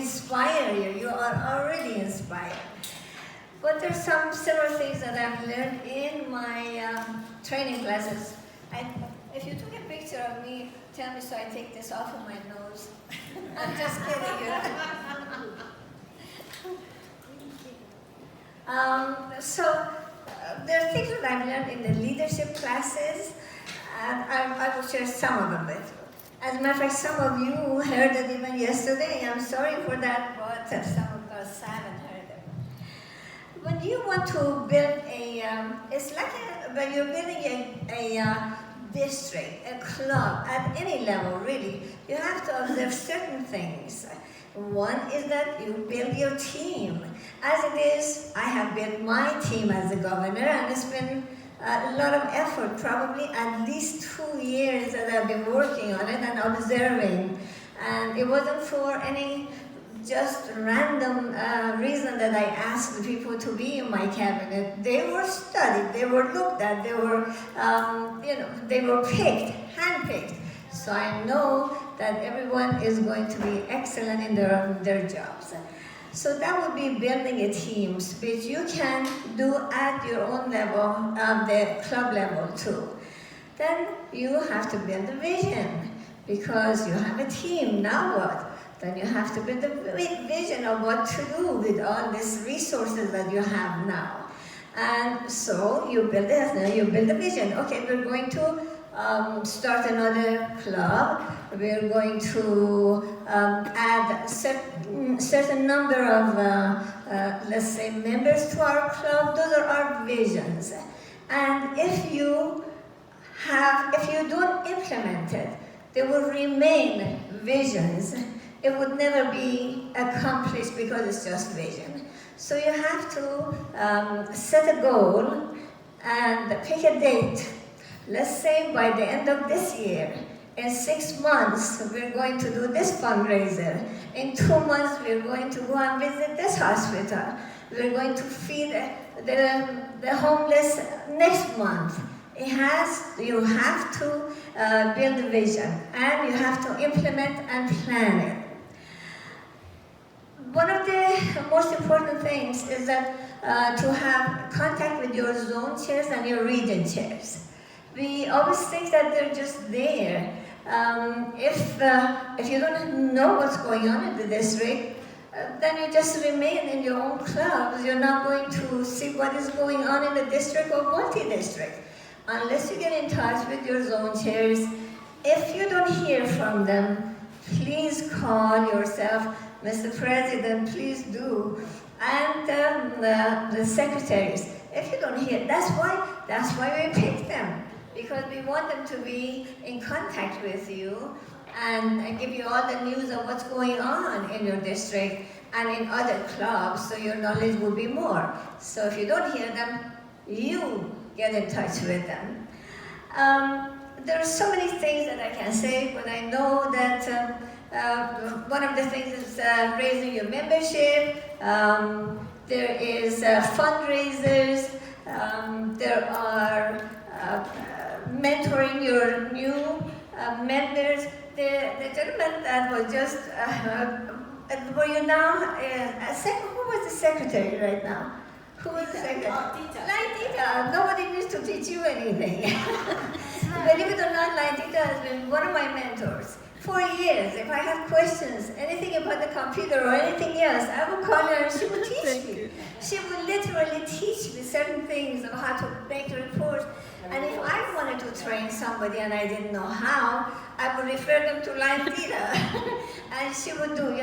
inspire you. You are already inspired. But there's several things that I've learned in my training classes. If you took a picture of me, tell me so I take this off of my nose. I'm just kidding you. There are things that I've learned in the leadership classes, and I will share some of them with you. As a matter of fact, some of you heard it even yesterday. I'm sorry for that, but some of us haven't heard it. When you want to build it's like when you're building a district, a club, at any level really, you have to observe certain things. One is that you build your team. As it is, I have built my team as a governor, and it's been a lot of effort, probably at least 2 years that I've been working on it and observing. And it wasn't for any just random reason that I asked the people to be in my cabinet. They were studied, they were looked at, they were, they were picked, handpicked. So I know that everyone is going to be excellent in their jobs. So that would be building a team, which you can do at your own level, the club level too. Then you have to build a vision, because you have a team. Now what? Then you have to build a vision of what to do with all these resources that you have now. And so you build a vision. Okay, we're going to start another club. We're going to add certain number of, let's say, members to our club. Those are our visions. And if you don't implement it, they will remain visions. It would never be accomplished because it's just vision. So you have to set a goal and pick a date. Let's say by the end of this year, in 6 months, we're going to do this fundraiser. In 2 months, we're going to go and visit this hospital. We're going to feed the homeless next month. You have to build a vision, and you have to implement and plan it. One of the most important things is that to have contact with your zone chairs and your region chairs. We always think that they're just there. If you don't know what's going on in the district, then you just remain in your own clubs. You're not going to see what is going on in the district or multi-district. Unless you get in touch with your zone chairs. If you don't hear from them, please call yourself, Mr. President, please do. And the secretaries. If you don't hear, that's why we pick them. Because we want them to be in contact with you and give you all the news of what's going on in your district and in other clubs, so your knowledge will be more. So if you don't hear them, you get in touch with them. There are so many things that I can say, but I know that one of the things is raising your membership. There is fundraisers. There are mentoring your new members. The gentleman that was just, were you now, who was the secretary right now? Who was the secretary? Laitita. Nobody needs to teach you anything. Believe it or not, Laitita has been one of my mentors. For years, if I have questions, anything about the computer or anything else, I would call her and she would teach me. She would literally teach me certain things of how to make reports. And if I wanted to train somebody and I didn't know how, I would refer them to Line Dita. And she would do,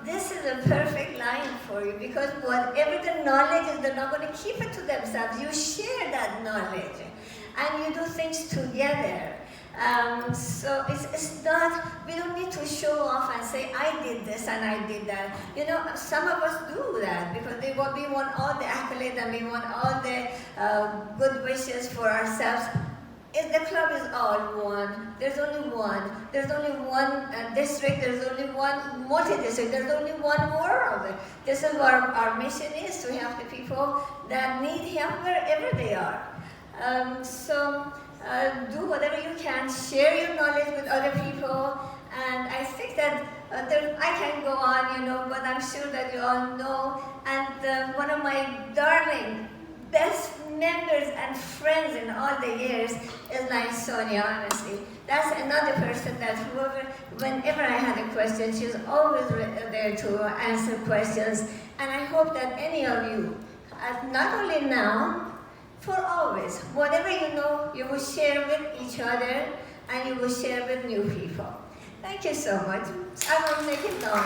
this is a perfect line for you, because whatever the knowledge is, they're not going to keep it to themselves. You share that knowledge and you do things together. So it's not, we don't need to show off and say, I did this and I did that. Some of us do that because we want all the accolades and we want all the good wishes for ourselves. If the club is all one, there's only one. There's only one district, there's only one multi-district, there's only one world. This is what our mission is, to help the people that need help wherever they are. Do whatever you can, share your knowledge with other people, and I think that I can go on, but I'm sure that you all know. And one of my darling, best members and friends in all the years is like Sonia, honestly. That's another person that whenever I had a question, she's always there to answer questions. And I hope that any of you, not only now, for always, whatever you know, you will share with each other and you will share with new people. Thank you so much. I won't make it long.